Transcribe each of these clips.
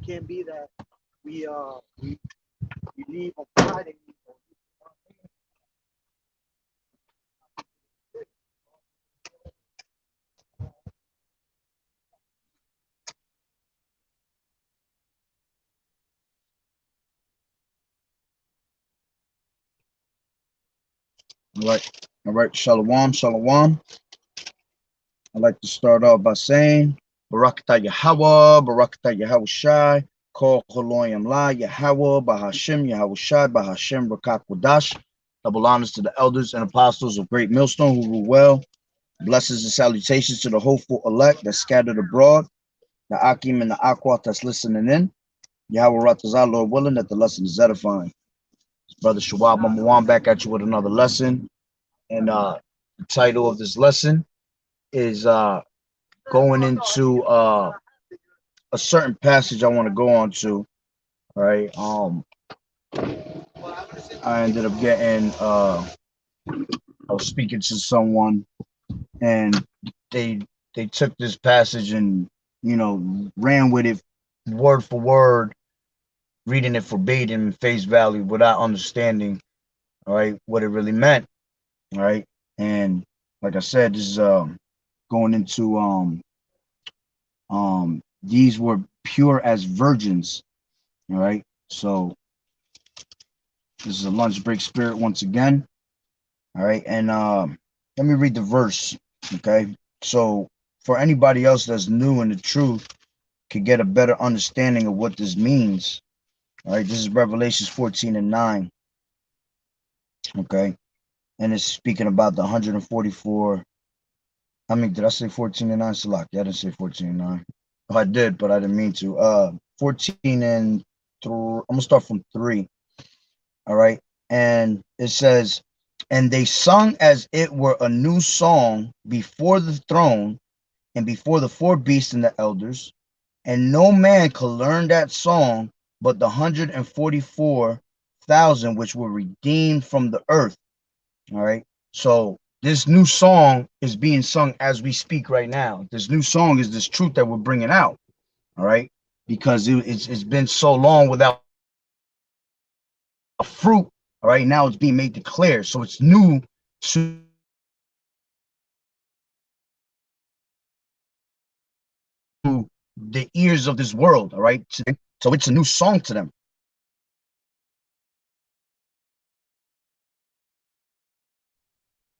can't be that we leave on Friday. All right. Shalom, shalom. I'd like to start off by saying, Barakatah Yahawah, Barakatah Yahawashi, Kol Choloyim La, Yahawah, Bahashim, Yahawashi, Bahashim, Rakak Wadash. Double honors to the elders and apostles of Great Millstone who rule well. Blessings and salutations to the hopeful elect that's scattered abroad, the Akim and the Akwat that's listening in. Yahweh Ratazah, Lord willing, that the lesson is edifying. Brother Shawab Mamawan back at you with another lesson. And the title of this lesson is going into a certain passage I want to go on to. All right. I ended up getting I was speaking to someone and they took this passage and ran with it word for word, reading it verbatim, face value, without understanding, all right, what it really meant. All right. And like I said, this is going into these were pure as virgins. All right. So this is a lunch break spirit once again. All right. And let me read the verse. Okay. So for anybody else that's new in the truth could get a better understanding of what this means. All right. This is Revelations 14:9. Okay. And it's speaking about the 144. I mean, did I say 14:9? Salak. Yeah, I didn't say 14:9. Oh, I did, but I didn't mean to. 14 and 3. I'm gonna start from 3. All right. And it says, and they sung as it were a new song before the throne and before the 4 beasts and the elders. And no man could learn that song but the 144,000 which were redeemed from the earth. All right. So this new song is being sung as we speak right now. This new song is this truth that we're bringing out. All right. Because it's been so long without a fruit. All right. Now it's being made to clear. So it's new to the ears of this world. All right. So it's a new song to them.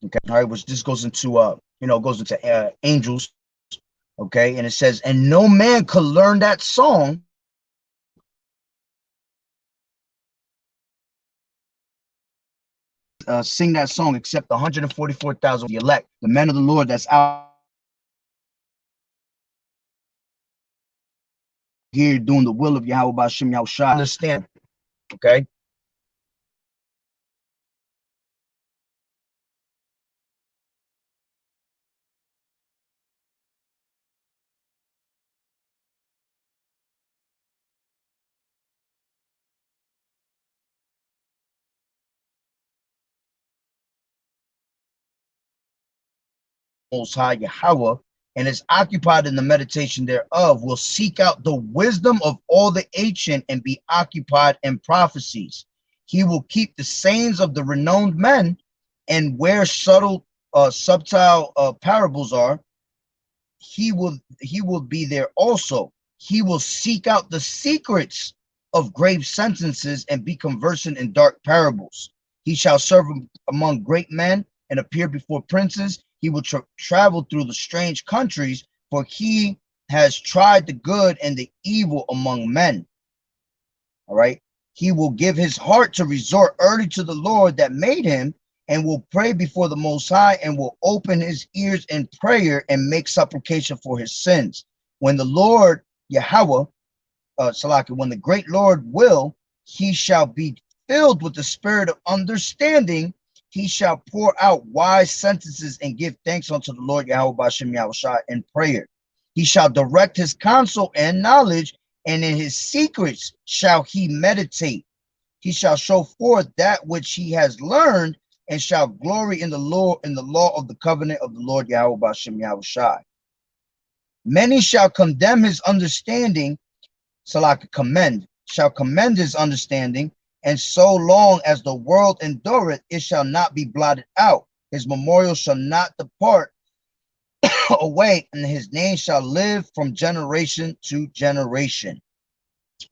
Okay. All right. Which this goes into goes into angels. Okay. And it says, and no man could learn that song sing that song except the 144,000 the elect, the men of the Lord that's out here doing the will of Yahweh Bashim Yahushua. Understand? Okay. Most High Yahweh and is occupied in the meditation thereof will seek out the wisdom of all the ancient and be occupied in prophecies. He will keep the sayings of the renowned men, and where subtle parables are, he will be there also. He will seek out the secrets of grave sentences and be conversant in dark parables. He shall serve among great men and appear before princes. He will travel through the strange countries, for he has tried the good and the evil among men. All right. He will give his heart to resort early to the Lord that made him, and will pray before the Most High, and will open his ears in prayer and make supplication for his sins. When the Lord Yahweh, when the great Lord will, he shall be filled with the spirit of understanding. He shall pour out wise sentences and give thanks unto the Lord Yahweh Bashim Yahushua in prayer. He shall direct his counsel and knowledge, and in his secrets shall he meditate. He shall show forth that which he has learned, and shall glory in the law of the covenant of the Lord Yahweh Bashim Yahushua. Many shall condemn his understanding, Salaka shall commend his understanding, and so long as the world endureth, it shall not be blotted out. His memorial shall not depart away, and his name shall live from generation to generation.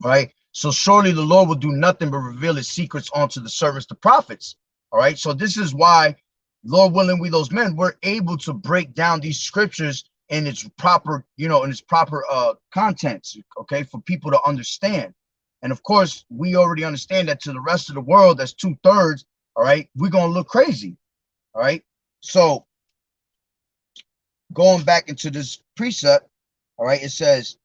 All right. So surely the Lord will do nothing but reveal his secrets unto the servants, the prophets. All right. So this is why, Lord willing, we those men, we're able to break down these scriptures in its proper, in its proper contents, okay, for people to understand. And of course, we already understand that to the rest of the world, that's 2/3, all right, we're gonna look crazy. All right. So going back into this precept, all right, it says,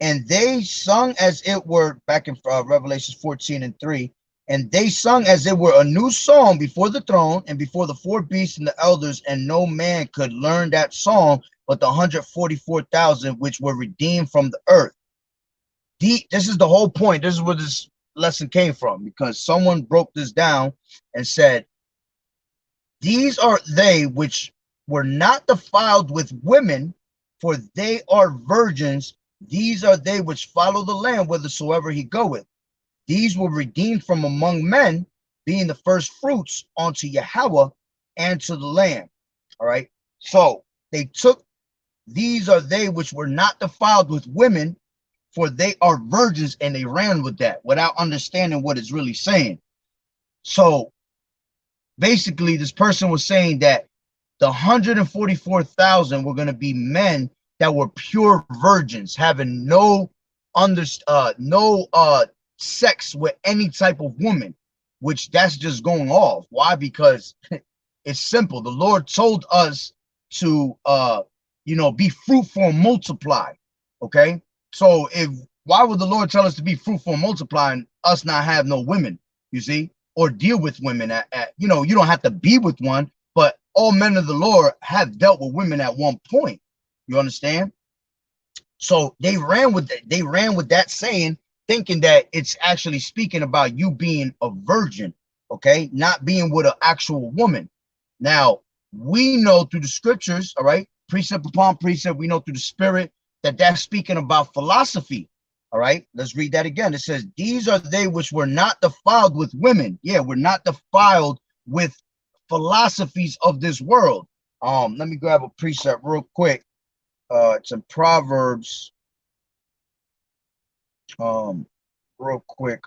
and they sung as it were, back in Revelation 14:3, and they sung as it were a new song before the throne and before the 4 beasts and the elders, and no man could learn that song but the 144,000 which were redeemed from the earth. This is the whole point. This is where this lesson came from, because someone broke this down and said, these are they which were not defiled with women, for they are virgins. These are they which follow the Lamb whithersoever he goeth. These were redeemed from among men, being the first fruits unto Yahweh and to the Lamb. All right. So they took, these are they which were not defiled with women, for they are virgins, and they ran with that without understanding what it's really saying. So basically, this person was saying that the 144,000 were going to be men that were pure virgins, having no sex with any type of woman, which that's just going off. Why? Because it's simple. The Lord told us to be fruitful and multiply. Okay. So why would the Lord tell us to be fruitful and multiply and us not have no women, you see, or deal with women you don't have to be with one, but all men of the Lord have dealt with women at one point. You understand? So they ran with that. They ran with that saying, thinking that it's actually speaking about you being a virgin, okay, not being with an actual woman. Now, we know through the scriptures, all right, precept upon precept, we know through the spirit that that's speaking about philosophy. All right, let's read that again. It says, these are they which were not defiled with women. Yeah, we're not defiled with philosophies of this world. Let me grab a precept real quick. It's in Proverbs. Real quick.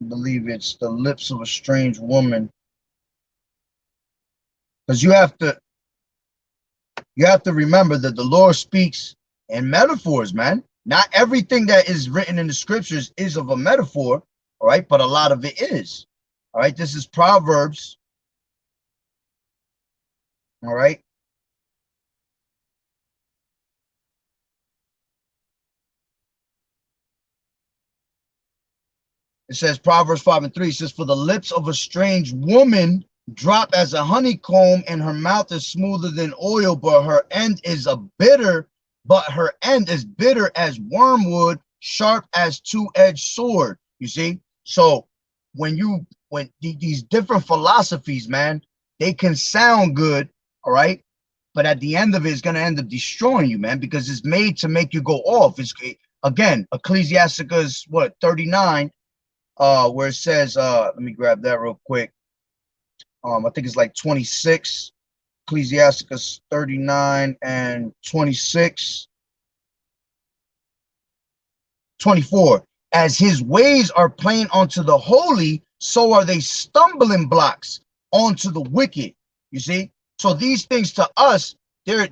I believe it's the lips of a strange woman. Because you have to remember that the Lord speaks in metaphors, man. Not everything that is written in the scriptures is of a metaphor, all right, but a lot of it is. All right, this is Proverbs. All right. It says Proverbs 5:3, it says, for the lips of a strange woman drop as a honeycomb, and her mouth is smoother than oil, but her end is bitter as wormwood, sharp as two-edged sword. You see? So when these different philosophies, man, they can sound good, all right, but at the end of it, it's going to end up destroying you, man, because it's made to make you go off. It's, again, Ecclesiasticus 39, where it says, let me grab that real quick. I think it's like 26, Ecclesiasticus 39 and 26. 24, as his ways are plain unto the holy, so are they stumbling blocks unto the wicked. You see? So these things to us, they're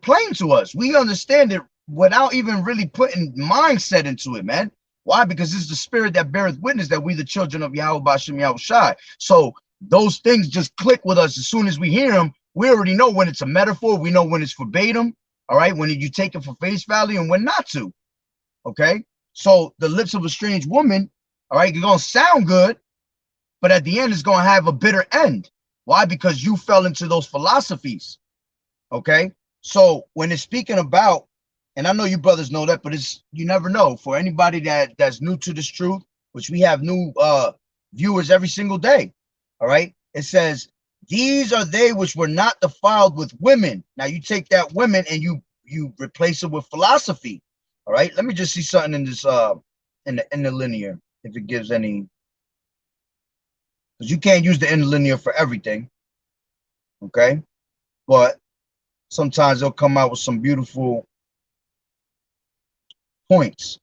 plain to us. We understand it without even really putting mindset into it, man. Why? Because it's the spirit that beareth witness that we the children of Yahweh B'Shem Yahweh Shai. So those things just click with us as soon as we hear them. We already know when it's a metaphor. We know when it's verbatim. All right, when you take it for face value and when not to. Okay, so the lips of a strange woman, all right, you're gonna sound good, but at the end it's gonna have a bitter end. Why? Because you fell into those philosophies. Okay, so when it's speaking about, and I know you brothers know that, but it's, you never know. For anybody that's new to this truth, which we have new viewers every single day. All right, it says, These are they which were not defiled with women. Now you take that women and you replace it with philosophy. All right. Let me just see something in this in the linear, if it gives any, because you can't use the interlinear for everything. Okay. But sometimes they'll come out with some beautiful points.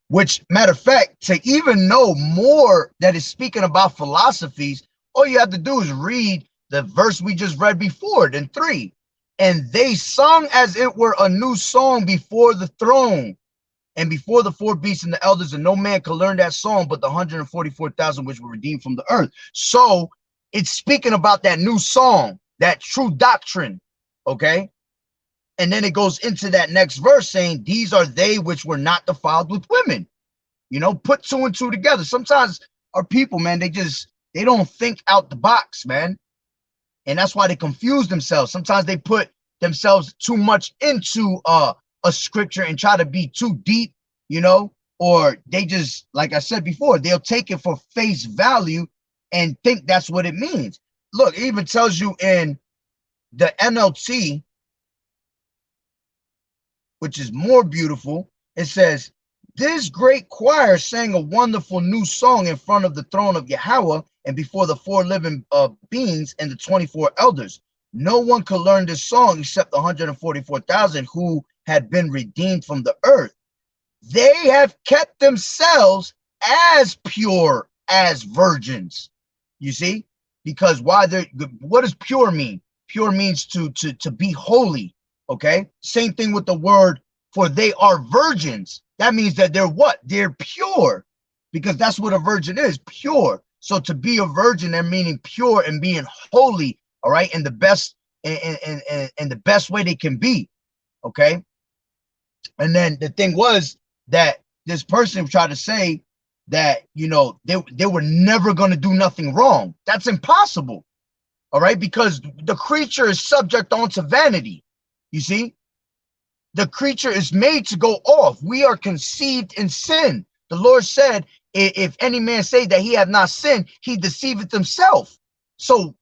Which, matter of fact, to even know more that is speaking about philosophies, all you have to do is read the verse we just read before it in 3. And they sung as it were a new song before the throne and before the 4 beasts and the elders, and no man could learn that song but the 144,000 which were redeemed from the earth. So it's speaking about that new song, that true doctrine. Okay. And then it goes into that next verse saying, these are they which were not defiled with women. You know, put 2 and 2 together. Sometimes our people, man, they don't think out the box, man. And that's why they confuse themselves. Sometimes they put themselves too much into a scripture and try to be too deep, you know, or they just, like I said before, they'll take it for face value and think that's what it means. Look, it even tells you in the NLT, which is more beautiful. It says, this great choir sang a wonderful new song in front of the throne of Yahweh and before the 4 living beings and the 24 elders. No one could learn this song except the 144,000 who had been redeemed from the earth. They have kept themselves as pure as virgins. You see? Because what does pure mean? Pure means to be holy. Okay. Same thing with the word for they are virgins. That means that they're what? They're pure, because that's what a virgin is, pure. So to be a virgin, they're meaning pure and being holy. All right. In the best in the best way they can be. Okay. And then the thing was that this person tried to say that, you know, they were never going to do nothing wrong. That's impossible. All right. Because the creature is subject onto vanity. You see, the creature is made to go off. We are conceived in sin. The Lord said, if any man say that he have not sinned, he deceiveth himself. So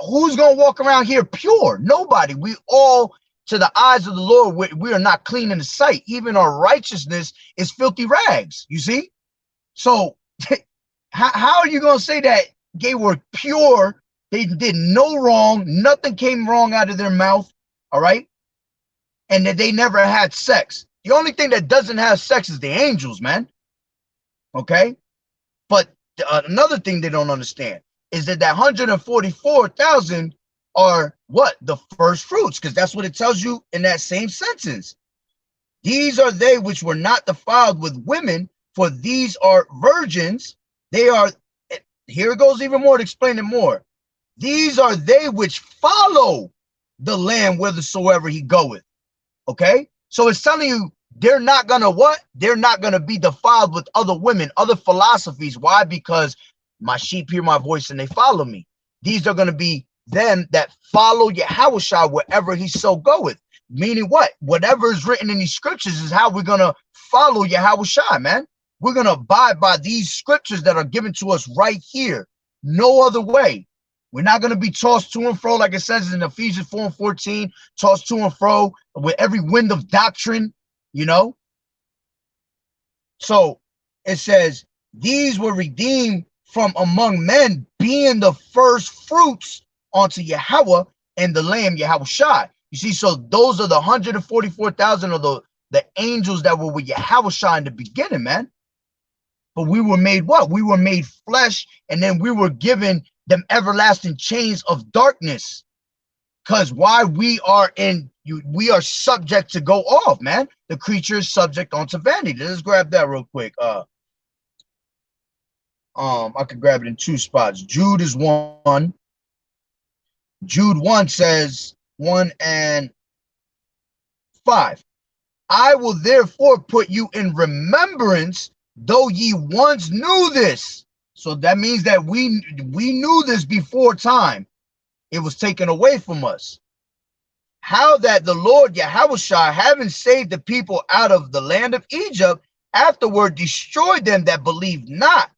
who's going to walk around here pure? Nobody. We all, to the eyes of the Lord, we are not clean in the sight. Even our righteousness is filthy rags. You see? So how are you going to say that they were pure? They did no wrong. Nothing came wrong out of their mouth. All right. And that they never had sex. The only thing that doesn't have sex is the angels, man. Okay. But another thing they don't understand is that 144,000 are what? The first fruits, because that's what it tells you in that same sentence. These are they which were not defiled with women, for these are virgins. They are, here it goes even more to explain it more. These are they which follow the Lamb whithersoever he goeth. Okay, so it's telling you they're not gonna what? They're not gonna be defiled with other women, other philosophies. Why? Because my sheep hear my voice and they follow me. These are gonna be them that follow Yahawashi wherever he so goeth. Meaning what? Whatever is written in these scriptures is how we're gonna follow Yahawashi, man. We're gonna abide by these scriptures that are given to us right here. No other way. We're not going to be tossed to and fro, like it says in Ephesians 4 and 14, tossed to and fro with every wind of doctrine, you know. So it says, these were redeemed from among men, being the first fruits unto Yahweh and the Lamb Yahawashi. You see, so those are the 144,000 of the angels that were with Yahawashi in the beginning, man. But we were made what? We were made flesh, and then we were given them everlasting chains of darkness. Because why? We are subject to go off, man. The creature is subject onto vanity. Let's grab that real quick. I could grab it in 2 spots. Jude is 1. Jude 1 says 1 and 5. I will therefore put you in remembrance, though ye once knew this. So that means that we knew this before time. It was taken away from us. How that the Lord Yahawashi, having saved the people out of the land of Egypt, afterward destroyed them that believed not.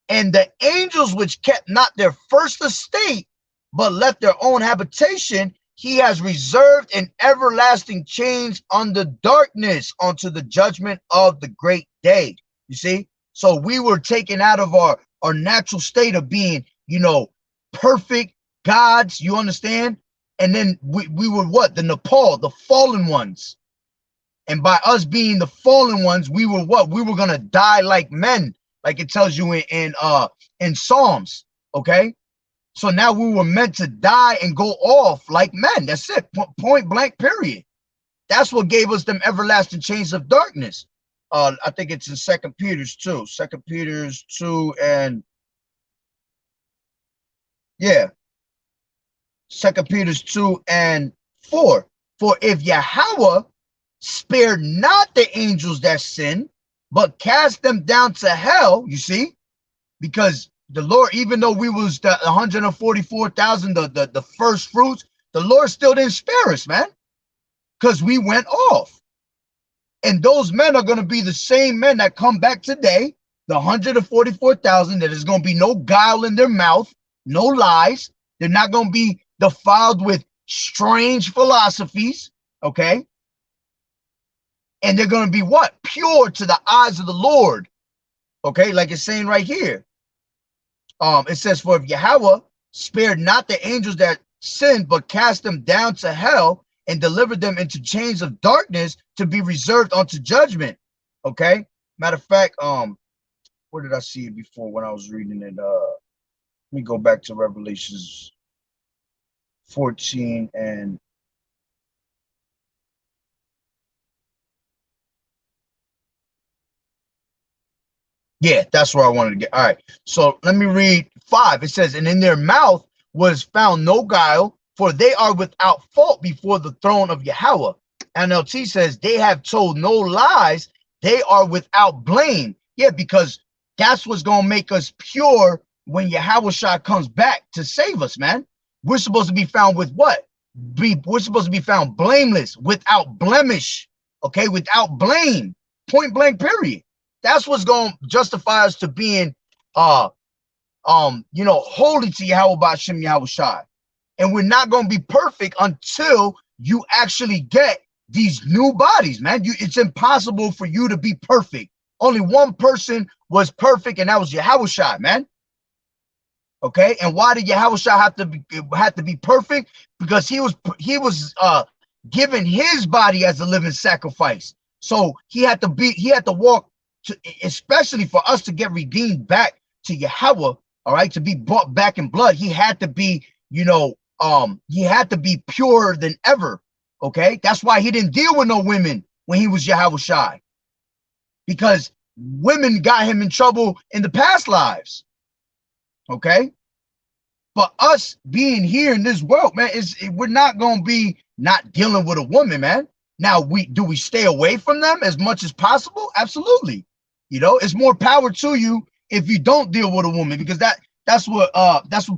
And the angels which kept not their first estate but left their own habitation, he has reserved an everlasting change under darkness unto the judgment of the great day. You see? So we were taken out of our natural state of being, you know, perfect gods, you understand? And then we were what? The Nepal, the fallen ones. And by us being the fallen ones, we were what? We were gonna die like men, like it tells you in Psalms. Okay. So now we were meant to die and go off like men. That's it. Point blank, period. That's what gave us them everlasting chains of darkness. I think it's in 2 Peter's 2. 2 Peter's 2 and yeah. 2 Peter's 2 and 4. For if Yahweh spared not the angels that sinned, but cast them down to hell, you see, because the Lord, even though we was the 144,000, the first fruits, the Lord still didn't spare us, man, because we went off. And those men are going to be the same men that come back today, the 144,000, that is going to be no guile in their mouth, no lies. They're not going to be defiled with strange philosophies, okay? And they're going to be what? Pure to the eyes of the Lord, okay? Like it's saying right here. It says, for if Yahweh spared not the angels that sinned, but cast them down to hell and delivered them into chains of darkness to be reserved unto judgment. Okay. Matter of fact, where did I see it before when I was reading it? Let me go back to Revelations 14 and yeah, that's where I wanted to get. All right. So let me read 5. It says, and in their mouth was found no guile, for they are without fault before the throne of Yahweh. NLT says, they have told no lies. They are without blame. Yeah, because that's what's going to make us pure when Yahweh comes back to save us, man. We're supposed to be found with what? We're supposed to be found blameless, without blemish, okay, without blame, point blank, period. That's what's going to justify us to being, you know, holy to Yahweh Ba'ashem Yahweh Shai. And we're not going to be perfect until you actually get these new bodies, man. It's impossible for you to be perfect. Only one person was perfect, and that was Yahweh Shai, man. Okay, and why did Yahweh Shai have to be perfect? Because he was given his body as a living sacrifice. So he had to walk. Especially for us to get redeemed back to Yahweh, all right, to be brought back in blood, he had to be, you know, he had to be purer than ever. Okay, that's why he didn't deal with no women when he was Yahweh Shai, because women got him in trouble in the past lives. Okay, but us being here in this world, man, we're not gonna be not dealing with a woman, man. Now, do we stay away from them as much as possible? Absolutely. You know, it's more power to you if you don't deal with a woman, because that's what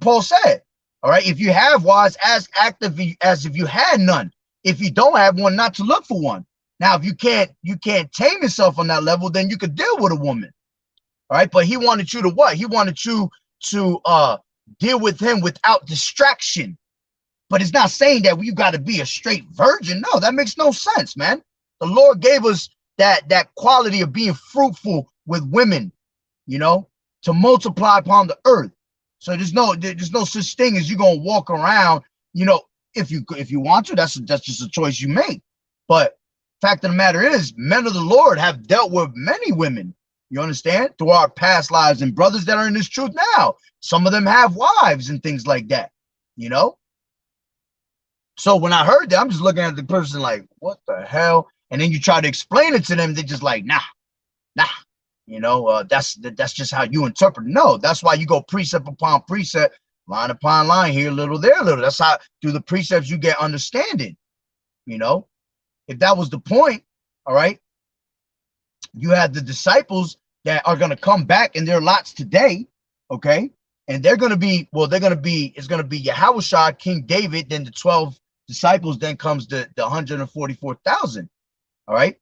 Paul said. All right. If you have wives, as active as if you had none. If you don't have one, not to look for one. Now, if you can't tame yourself on that level, then you could deal with a woman. All right. But he wanted you to what? He wanted you to deal with him without distraction. But it's not saying that you got to be a straight virgin. No, that makes no sense, man. The Lord gave us that quality of being fruitful with women, you know, to multiply upon the earth. So there's no such thing as you're gonna walk around, you know, if you want to. That's just a choice you make. But fact of the matter is, men of the Lord have dealt with many women. You understand? Through our past lives, and brothers that are in this truth now, some of them have wives and things like that, you know. So when I heard that, I'm just looking at the person like, what the hell? And then you try to explain it to them, they're just like, nah, you know, that's just how you interpret it. No, that's why you go precept upon precept, line upon line, here a little, there a little. That's how through the precepts you get understanding. You know, if that was the point, all right, you have the disciples that are going to come back in their lots today, okay, and they're going to be, it's going to be Yahweh, King David, then the 12 disciples, then comes the 144,000. All right.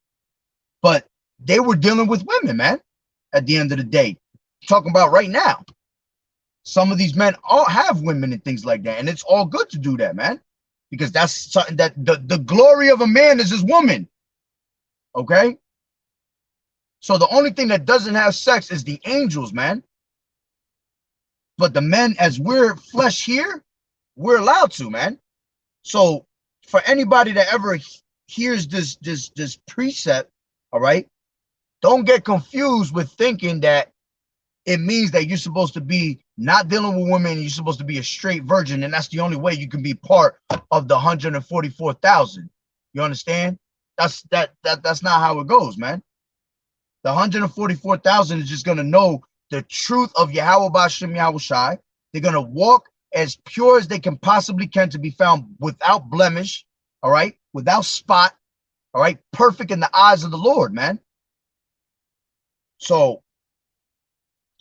But they were dealing with women, man, at the end of the day. Talking about right now. Some of these men all have women and things like that, and it's all good to do that, man, because that's something that the glory of a man is his woman. Okay, so the only thing that doesn't have sex is the angels, man. But the men, as we're flesh here, we're allowed to, man. So for anybody that ever hears this precept, all right, don't get confused with thinking that it means that you're supposed to be not dealing with women and you're supposed to be a straight virgin, and that's the only way you can be part of the 144,000. You understand? That's not how it goes, man. The 144,000 is just gonna know the truth of Yahweh Bashem Yahweh Shai. They're gonna walk as pure as they can possibly can to be found without blemish, all right, without spot, all right, perfect in the eyes of the Lord, man. So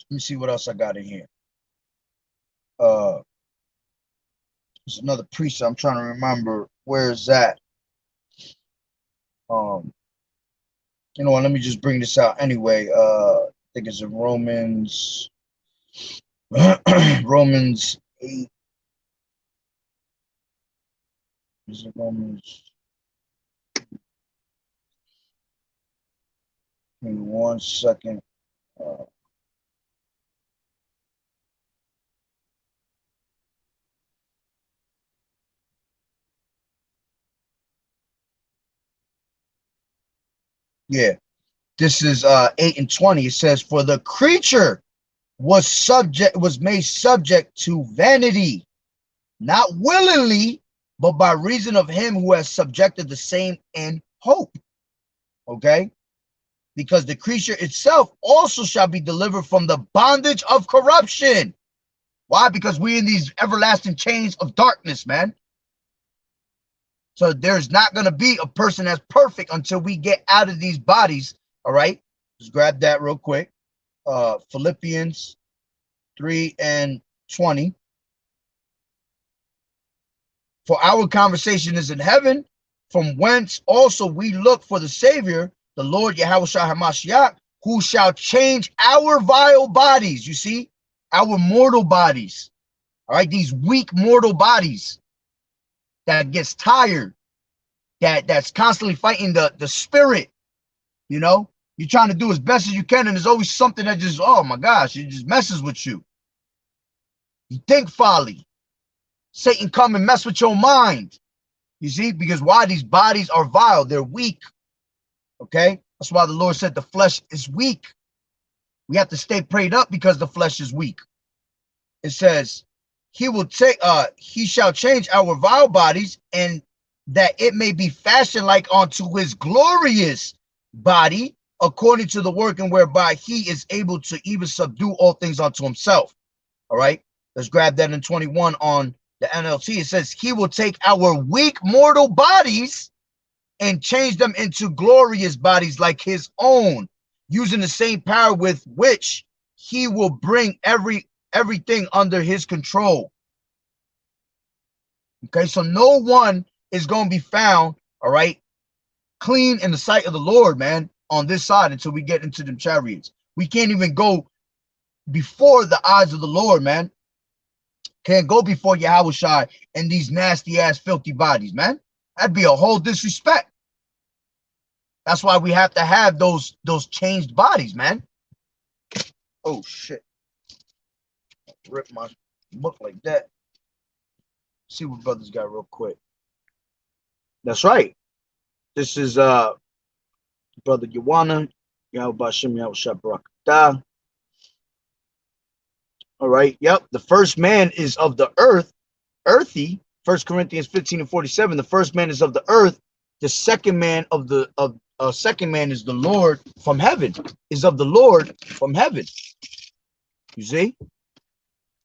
let me see what else I got in here. There's another precept I'm trying to remember. Where is that? You know what? Let me just bring this out anyway. I think it's in Romans. Romans 8. Is it Romans? Give me 1 second. Yeah, this is 8 and 20. It says, "For the creature was made subject to vanity, not willingly, but by reason of him who has subjected the same in hope." Okay, because the creature itself also shall be delivered from the bondage of corruption. Why? Because we're in these everlasting chains of darkness, man. So there's not going to be a person that's perfect until we get out of these bodies. All right, just grab that real quick. Philippians 3 and 20. "For our conversation is in heaven, from whence also we look for the Savior, the Lord Yahawashi HaMashiach, who shall change our vile bodies." You see, our mortal bodies. All right, these weak mortal bodies that gets tired, that's constantly fighting the spirit. You know, you're trying to do as best as you can, and there's always something that just, oh my gosh, it just messes with you. You think folly. Satan come and mess with your mind. You see, because why? These bodies are vile, they're weak. Okay, that's why the Lord said the flesh is weak. We have to stay prayed up because the flesh is weak. It says, he shall change our vile bodies, and that it may be fashioned like unto his glorious body, according to the working whereby he is able to even subdue all things unto himself. All right, let's grab that in 21 on the NLT. It says, he will take our weak mortal bodies and change them into glorious bodies like his own, using the same power with which he will bring everything under his control. Okay, so no one is going to be found, all right, clean in the sight of the Lord, man, on this side until we get into them chariots. We can't even go before the eyes of the Lord, man. Can't go before Yahweh Shai and these nasty ass filthy bodies, man. That'd be a whole disrespect. That's why we have to have those changed bodies, man. Oh shit. Rip my book like that. See what brothers got real quick. That's right. This is brother Yawana. Yahweh Bashem Yahweh Shabrakatah. All right. Yep. The first man is of the earth, earthy. 1 Corinthians 15 and 47. The first man is of the earth. The second man second man is the Lord from heaven. Is of the Lord from heaven. You see?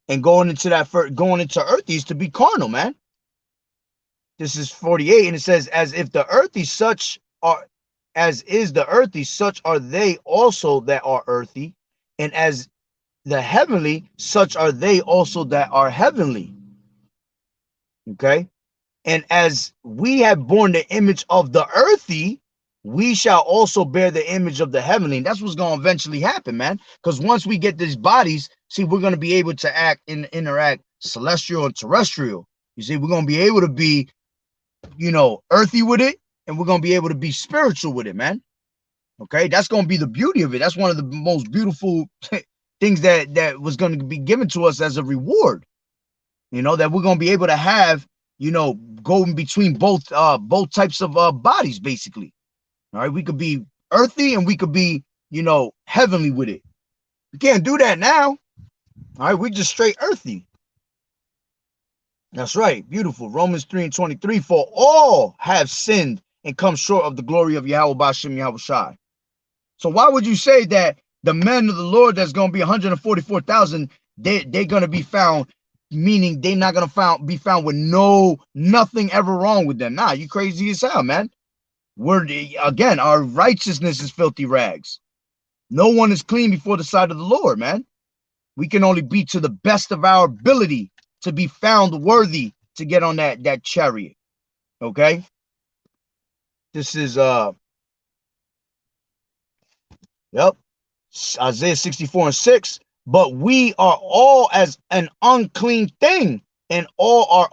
And going into earthy is to be carnal, man. This is 48, and it says, as if the earthy such are, as is the earthy, such are they also that are earthy, and as the heavenly, such are they also that are heavenly. Okay, and as we have borne the image of the earthy, we shall also bear the image of the heavenly. And that's what's going to eventually happen, man. Because once we get these bodies, See, we're going to be able to interact celestial and terrestrial. You see, we're going to be able to be, earthy with it, and we're going to be able to be spiritual with it, man. Okay, that's going to be the beauty of it. That's one of the most beautiful things that was going to be given to us as a reward. That we're going to be able to have, go in between both types of bodies, basically. All right, we could be earthy and we could be, heavenly with it. We can't do that now. All right, we're just straight earthy. That's right. Beautiful. Romans 3:23. For all have sinned and come short of the glory of Yahweh B'Shem Yahweh Shai. So why would you say that the men of the Lord that's going to be 144,000, they're going to be found, meaning they're not going to be found with nothing ever wrong with them? Nah, you crazy as hell, man. Again, our righteousness is filthy rags. No one is clean before the sight of the Lord, man. We can only be to the best of our ability to be found worthy to get on that chariot. Okay? This is Isaiah 64:6. But we are all as an unclean thing, and all our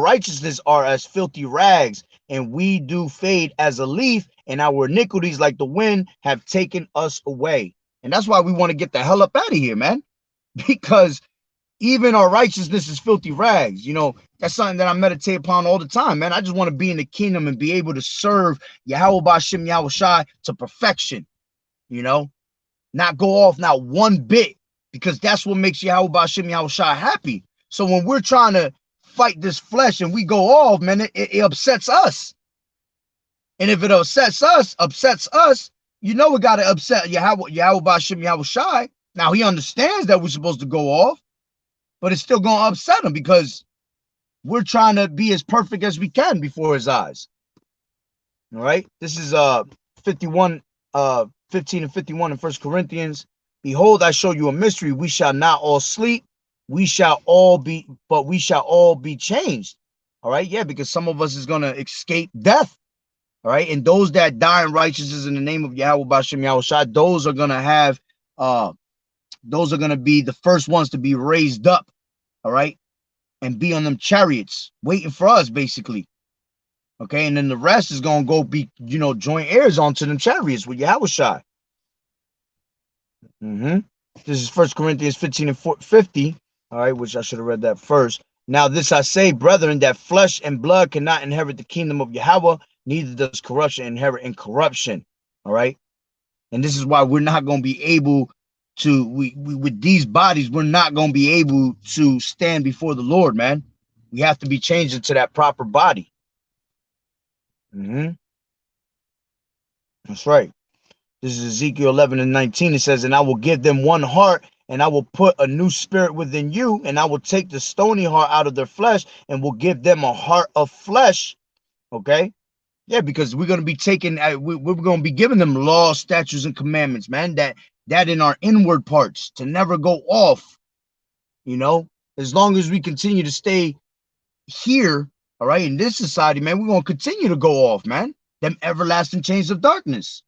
righteousness are as filthy rags, and we do fade as a leaf, and our iniquities like the wind have taken us away. And that's why we want to get the hell up out of here, man. Because even our righteousness is filthy rags. That's something that I meditate upon all the time, man. I just want to be in the kingdom and be able to serve Yahweh B'Shem Yahweh Shai to perfection. Not go off not one bit, because that's what makes Yahweh B'Shem Yahweh Shai happy. So when we're trying to fight this flesh and we go off, man, it upsets us. And if it upsets us, we got to upset Yahweh B'Shem Yahweh Shai. Now, he understands that we're supposed to go off, but it's still going to upset him because we're trying to be as perfect as we can before his eyes. All right. This is 15 and 51 in 1 Corinthians. Behold, I show you a mystery. We shall not all sleep. We shall all be changed. All right. Yeah, because some of us is going to escape death. All right. And those that die in righteousness in the name of Yahweh B'Shem Yahweh Shai, those are going to be the first ones to be raised up. All right. And be on them chariots waiting for us, basically. Okay. And then the rest is going to go be, joint heirs onto them chariots with Yahweh Shai. This is 1 Corinthians 15 and 50. All right. Which I should have read that first. Now this I say, brethren, that flesh and blood cannot inherit the kingdom of Yahweh, neither does corruption inherit incorruption. All right. And this is why we're not going to be able to, with these bodies, we're not going to be able to stand before the Lord, man. We have to be changed into that proper body. That's right. This is Ezekiel 11 and 19. It says, and I will give them one heart, and I will put a new spirit within you, and I will take the stony heart out of their flesh, and will give them a heart of flesh. Okay. Yeah, because we're going to be taking, we're going to be giving them laws, statutes, and commandments, man, that in our inward parts to never go off, as long as we continue to stay here, all right, in this society, man, we're going to continue to go off, man, them everlasting chains of darkness.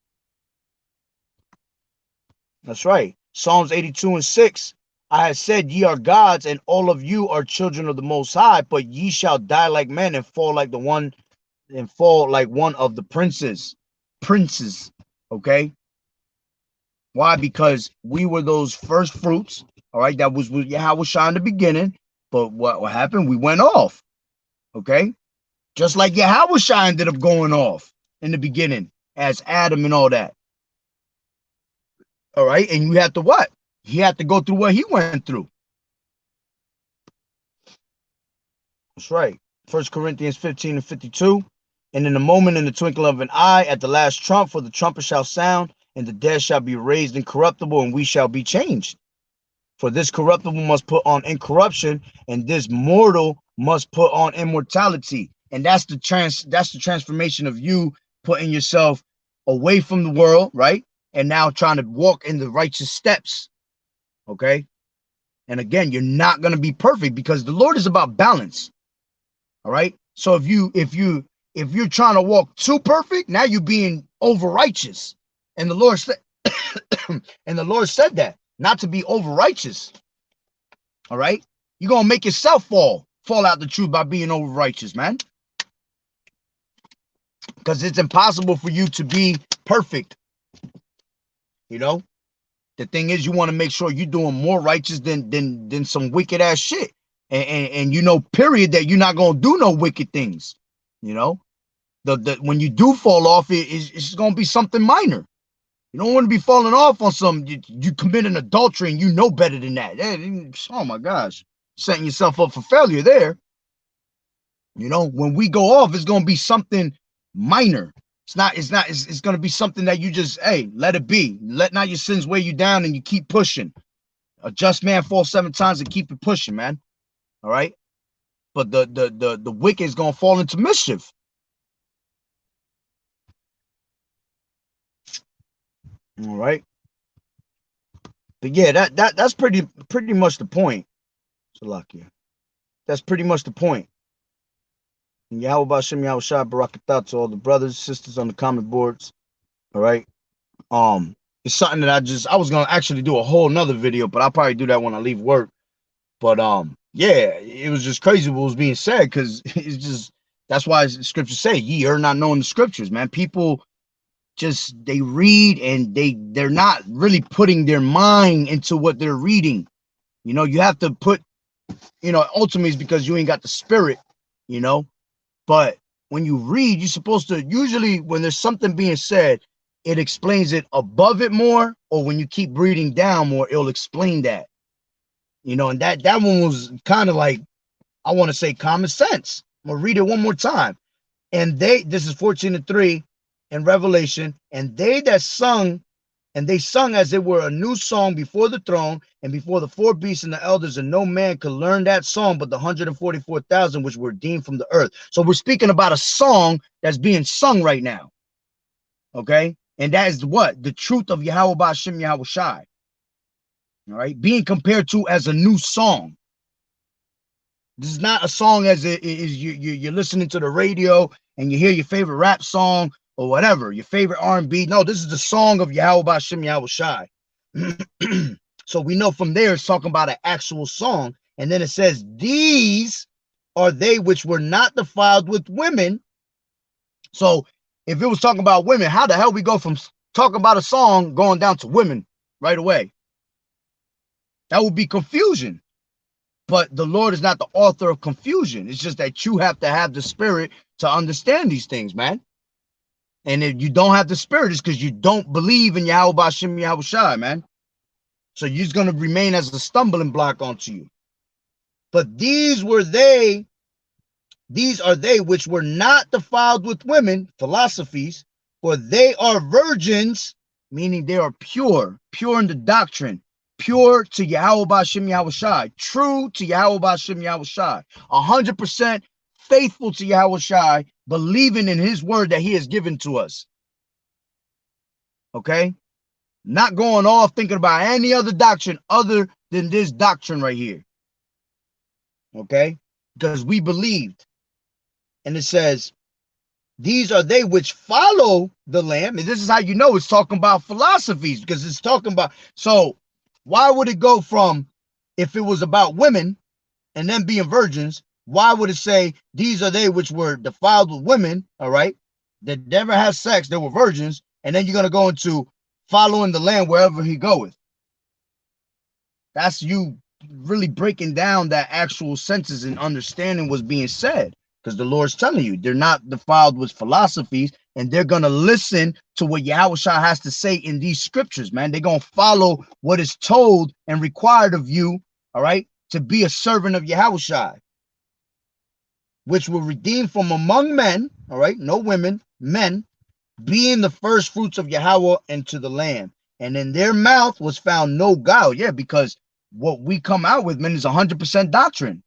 That's right. Psalms 82 and 6. I have said, ye are gods, and all of you are children of the Most High, but ye shall die like men and fall like one of the princes. Okay. Why? Because we were those first fruits. All right. That was with Yahweh Shai in the beginning. But what happened? We went off. Okay. Just like Yahweh Shai ended up going off in the beginning as Adam and all that. All right. And you have to what? He had to go through what he went through. That's right. 1 Corinthians 15 and 52. And in a moment, in the twinkling of an eye, at the last trump, for the trumpet shall sound, and the dead shall be raised incorruptible, and we shall be changed. For this corruptible must put on incorruption, and this mortal must put on immortality. And that's the transformation of you putting yourself away from the world, right? And now trying to walk in the righteous steps. Okay. And again, you're not going to be perfect because the Lord is about balance. All right. So if you're trying to walk too perfect, now you're being over righteous. And the Lord said, and the Lord said that not to be over righteous. All right, you're gonna make yourself fall out the truth by being over righteous, man. Because it's impossible for you to be perfect. You know, the thing is, you want to make sure you're doing more righteous than some wicked ass shit, and you know, period, that you're not gonna do no wicked things. You know, the when you do fall off, it's gonna be something minor. You don't want to be falling off on some, you commit an adultery and you know better than that. Oh my gosh, setting yourself up for failure there. You know, when we go off, it's gonna be something minor. It's gonna be something that you just, hey, let it be. Let not your sins weigh you down and you keep pushing. A just man falls 7 times and keep it pushing, man. All right. But the wicked is gonna fall into mischief. All right. But yeah, that's pretty much the point. Salakia. That's pretty much the point. And Yahweh Shem Yahweh Shai Barakatah to all the brothers and sisters on the comment boards. All right. It's something that I was gonna actually do a whole nother video, but I'll probably do that when I leave work. But yeah, it was just crazy what was being said, because it's just, that's why scriptures say ye are not knowing the scriptures, man. People just, they read and they're not really putting their mind into what they're reading. You know, you have to put, you know, ultimately it's because you ain't got the spirit, you know. But when you read, you're supposed to, usually when there's something being said, it explains it above it more, or when you keep reading down more, it'll explain that. You know, and that one was kind of like, I want to say common sense. I'm gonna read it one more time. And this is 14:3 in Revelation, and they sung as it were a new song before the throne and before the 4 beasts and the elders, and no man could learn that song but the 144,000 which were redeemed from the earth. So we're speaking about a song that's being sung right now. Okay? And that is what? The truth of Yahweh Ba'ashem Yahweh Shai. All right? Being compared to as a new song. This is not a song as it is you're listening to the radio and you hear your favorite rap song or whatever, your favorite R&B. No, this is the song of Yahweh Ba'ashem Yahweh Shai. So we know from there it's talking about an actual song. And then it says, these are they which were not defiled with women. So if it was talking about women, how the hell we go from talking about a song going down to women right away? That would be confusion. But the Lord is not the author of confusion. It's just that you have to have the spirit to understand these things, man. And if you don't have the spirit, it's because you don't believe in Yahweh Ba'ashem Yahweh Shai, man. So you're going to remain as a stumbling block onto you. But these are they which were not defiled with women, philosophies, for they are virgins, meaning they are pure in the doctrine, pure to Yahweh Ba'ashem Yahweh Shai, true to Yahweh Ba'ashem Yahweh Shai, 100% faithful to Yahweh Shai, believing in his word that he has given to us. Okay? Not going off thinking about any other doctrine other than this doctrine right here. Okay? Because we believed. And it says, these are they which follow the Lamb. And this is how you know it's talking about philosophies, because it's talking about, so why would it go from, if it was about women and them being virgins, why would it say, these are they which were defiled with women, all right, that never had sex, they were virgins, and then you're going to go into following the Lamb wherever he goeth? That's you really breaking down that actual senses and understanding what's being said. Because the Lord's telling you, they're not defiled with philosophies, and they're going to listen to what Yahweh Shai has to say in these scriptures, man. They're going to follow what is told and required of you, all right, to be a servant of Yahweh Shai, which were redeemed from among men, all right, no women, men, being the first fruits of Yahweh and to the Lamb. And in their mouth was found no guile. Yeah, because what we come out with, man, is 100% doctrine.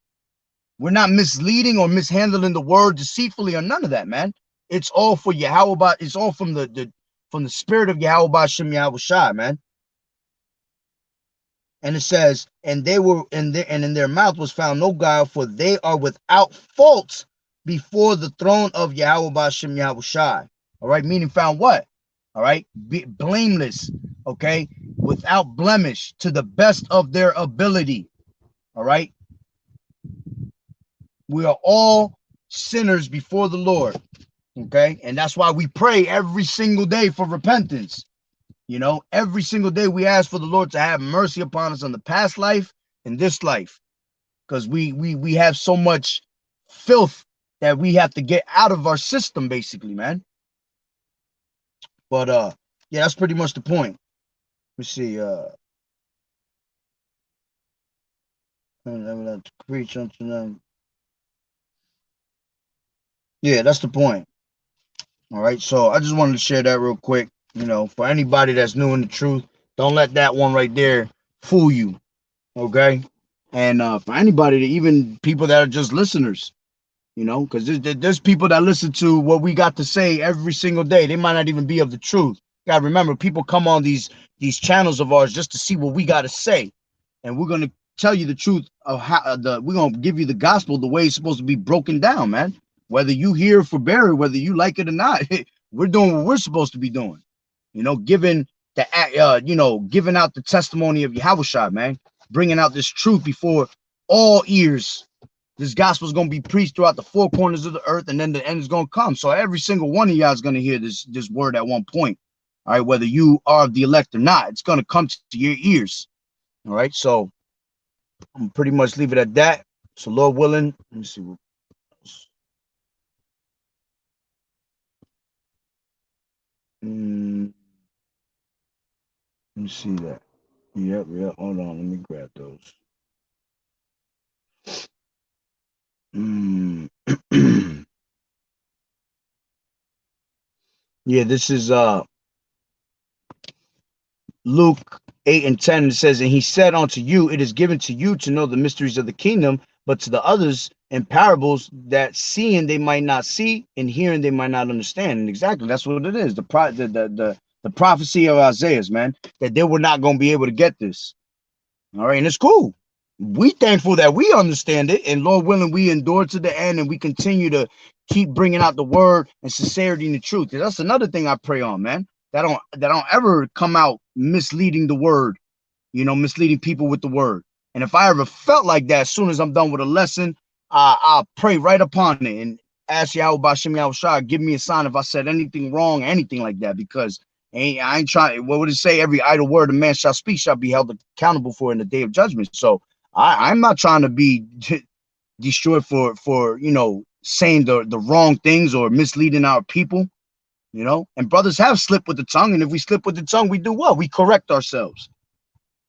We're not misleading or mishandling the word deceitfully or none of that, man. It's all for Yahweh. It's all from the spirit of Yahweh Ba'ashem Yahweh Shai, man. And it says, and they were in their mouth was found no guile, for they are without fault before the throne of Yahweh Ba'ashem Yahweh Shai. All right, meaning found what? All right, blameless. okay, without blemish, to the best of their ability. All right. We are all sinners before the Lord. Okay. And that's why we pray every single day for repentance. You know, every single day we ask for the Lord to have mercy upon us on the past life and this life. Because we have so much filth that we have to get out of our system, basically, man. But yeah, that's pretty much the point. Let's see. To preach unto them. Yeah, that's the point. All right. So I just wanted to share that real quick. You know, for anybody that's new in the truth, don't let that one right there fool you. Okay. And for anybody, even people that are just listeners, you know, because there's people that listen to what we got to say every single day. They might not even be of the truth. You gotta remember, people come on these channels of ours just to see what we got to say, and we're gonna tell you the truth of how we're gonna give you the gospel the way it's supposed to be broken down, man. Whether you hear for Barry, whether you like it or not, we're doing what we're supposed to be doing. You know, giving giving out the testimony of Yahawashi, man, bringing out this truth before all ears. This gospel is going to be preached throughout the four corners of the earth, and then the end is going to come. So every single one of y'all is going to hear this word at one point. All right, whether you are the elect or not, it's going to come to your ears. All right, so I'm pretty much leave it at that. So Lord willing, let me see what else. Let me see that. Yep. Hold on, let me grab those. Yeah, this is Luke 8 and 10. It says, and he said unto you, it is given to you to know the mysteries of the kingdom, but to the others in parables, that seeing they might not see, and hearing they might not understand. And exactly, that's what it is. The prophecy of Isaiah, man, that they were not going to be able to get this. All right, and it's cool. We thankful that we understand it, and Lord willing, we endure to the end, and we continue to keep bringing out the word and sincerity and the truth. That's another thing I pray on, man. That don't ever come out misleading the word, you know, misleading people with the word. And if I ever felt like that, as soon as I'm done with a lesson, I'll pray right upon it and ask Yahweh Bashem Yahushua, give me a sign if I said anything wrong, anything like that, because I ain't trying. What would it say? Every idle word a man shall speak shall be held accountable for in the day of judgment. So I'm not trying to be destroyed for saying the wrong things or misleading our people. You know, and brothers have slipped with the tongue, and if we slip with the tongue, we do what? We correct ourselves.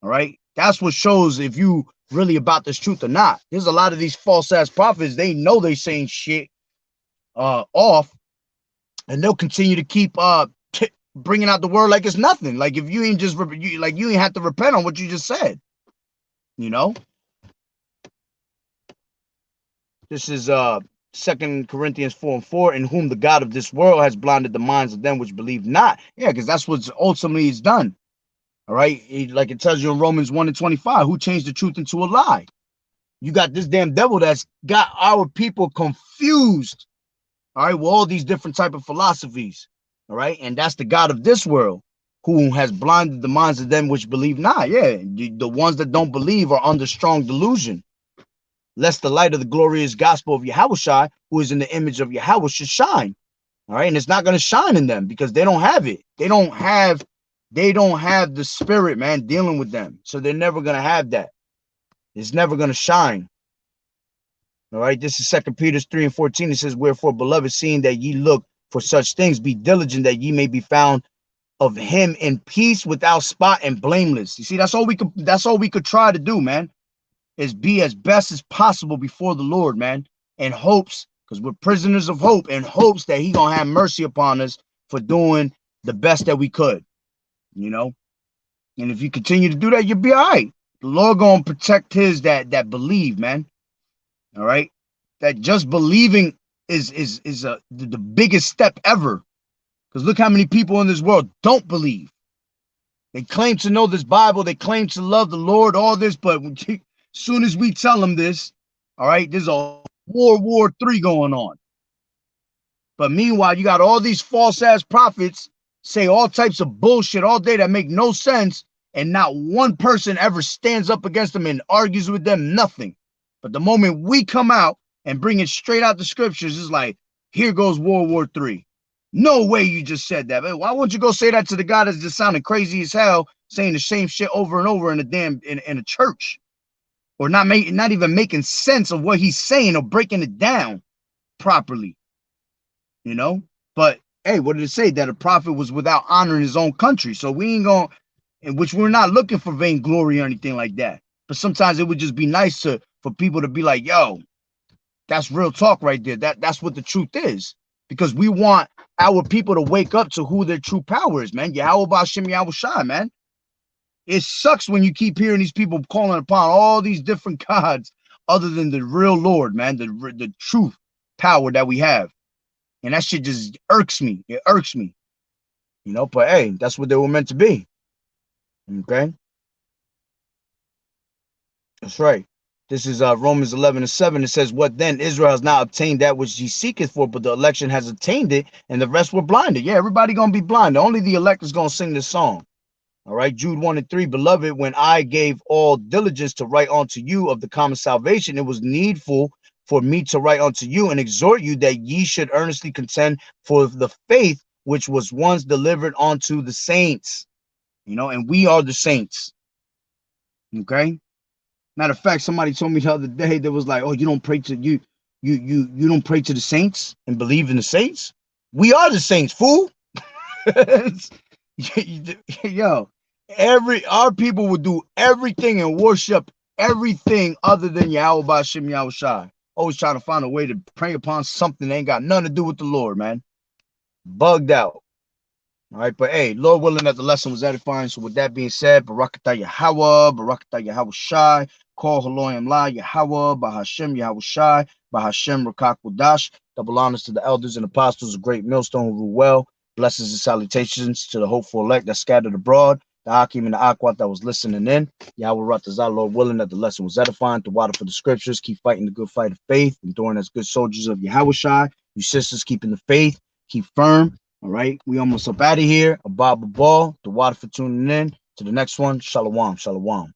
All right, that's what shows if you really about this truth or not. There's a lot of these false ass prophets. They know they saying shit off, and they'll continue to keep bringing out the word like it's nothing. Like if you ain't just you ain't have to repent on what you just said. You know, this is 2 Corinthians 4 and 4, in whom the God of this world has blinded the minds of them which believe not. Yeah, because that's what ultimately is done. All right, like it tells you in Romans 1 and 25, who changed the truth into a lie? You got this damn devil that's got our people confused. All right, with all these different type of philosophies. All right, and that's the God of this world who has blinded the minds of them which believe not. Yeah, the ones that don't believe are under strong delusion, lest the light of the glorious gospel of Yahushua, who is in the image of Yahweh, should shine. All right, and it's not going to shine in them because they don't have it. They don't have the spirit, man, dealing with them. So they're never going to have that. It's never going to shine. All right, this is 2 Peter 3 and 14. It says, wherefore, beloved, seeing that ye look for such things, be diligent that ye may be found of him in peace, without spot and blameless. You see, that's all we could try to do, man, is be as best as possible before the Lord, man, in hopes, because we're prisoners of hope, in hopes that he gonna have mercy upon us for doing the best that we could, you know. And if you continue to do that, you'll be all right. The Lord gonna protect his that believe, man. All right, that just believing is the biggest step ever. Because look how many people in this world don't believe. They claim to know this Bible, they claim to love the Lord, all this, but as soon as we tell them this, all right, there's a World War III going on. But meanwhile, you got all these false ass prophets say all types of bullshit all day that make no sense, and not one person ever stands up against them and argues with them, nothing. But the moment we come out and bring it straight out the scriptures, it's like, here goes World War III. No way you just said that. Why won't you go say that to the guy that's just sounding crazy as hell, saying the same shit over and over in a damn in a church, or not even making sense of what he's saying or breaking it down properly, you know? But hey, what did it say? That a prophet was without honor in his own country. So we ain't gonna, in which we're not looking for vainglory or anything like that. But sometimes it would just be nice for people to be like, yo, that's real talk right there. That's what the truth is. Because we want our people to wake up to who their true power is, man. YAHAWAH'S, YAHAWAH'S, man. It sucks when you keep hearing these people calling upon all these different gods other than the real Lord, man, the truth power that we have. And that shit just irks me. It irks me. You know, but hey, that's what they were meant to be. Okay? That's right. This is Romans 11:7. It says, what then? Israel has not obtained that which he seeketh for, but the election has attained it, and the rest were blinded. Yeah, everybody going to be blind. Only the elect is going to sing this song. All right, Jude 1:3. Beloved, when I gave all diligence to write unto you of the common salvation, it was needful for me to write unto you and exhort you that ye should earnestly contend for the faith which was once delivered unto the saints. You know, and we are the saints. Okay. Matter of fact, somebody told me the other day that was like, "Oh, you don't pray to you don't pray to the saints and believe in the saints." We are the saints, fool. Yo, our people would do everything and worship everything other than YAHAWAH'S, YAHAWAH'S. Always trying to find a way to pray upon something that ain't got nothing to do with the Lord, man. Bugged out. All right, but hey, Lord willing that the lesson was edifying. So with that being said, Barakatah Yahawah, Barakatah YAHAWAH'S, Call Haloyim La, Yahawah, Bahashem YAHAWAH'S, Bahashem Rakakwadash. Double honors to the elders and apostles of Great Millstone who rule well. Blessings and salutations to the hopeful elect that scattered abroad, the Hakim and the Akwat that was listening in. Yahweh Ratazah, Lord willing that the lesson was edifying, to water for the scriptures, keep fighting the good fight of faith, enduring as good soldiers of YAHAWAH'S. You sisters keeping the faith, keep firm. All right, we almost up out of here. A Bob Ball, the water for tuning in. To the next one, Shalom, Shalom.